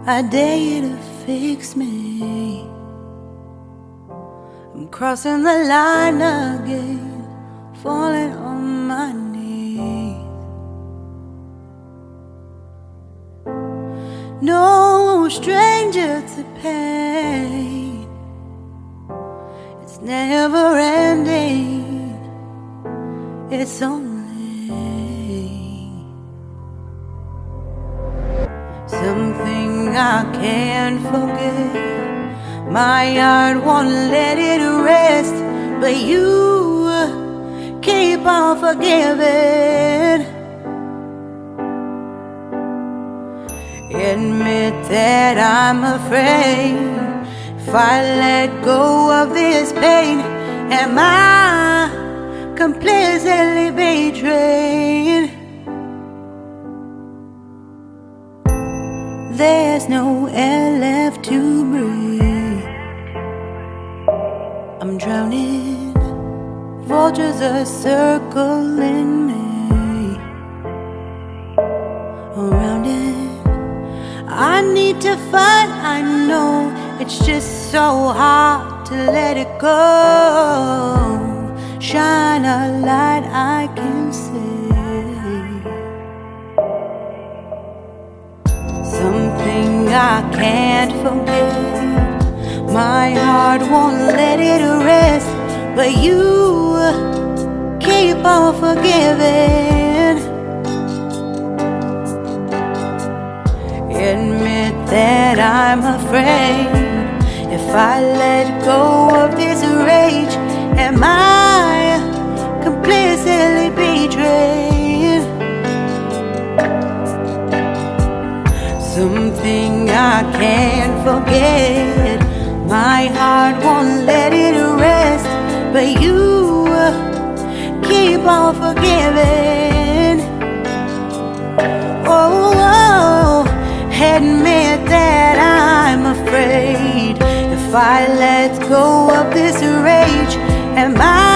I dare you to fix me. I'm crossing the line again, falling on my knees. No stranger to pain, it's never ending, it's only something I can't forget. My heart won't let it rest, but you keep on forgiving. Admit that I'm afraid. If I let go of this pain, am I completely betrayed? There's no air left to breathe. I'm drowning, vultures are circling me. Around it, I need to fight, I know it's just so hard to let it go. Shine a light I can see. Something I can't forget. My heart won't let it rest, but you keep on forgiving. Admit that I'm afraid. If I let go of this rage, am I completely betrayed? Something I can't forget. My heart won't let it rest, but you keep on forgiving. Oh, admit that I'm afraid. If I let go of this rage, am I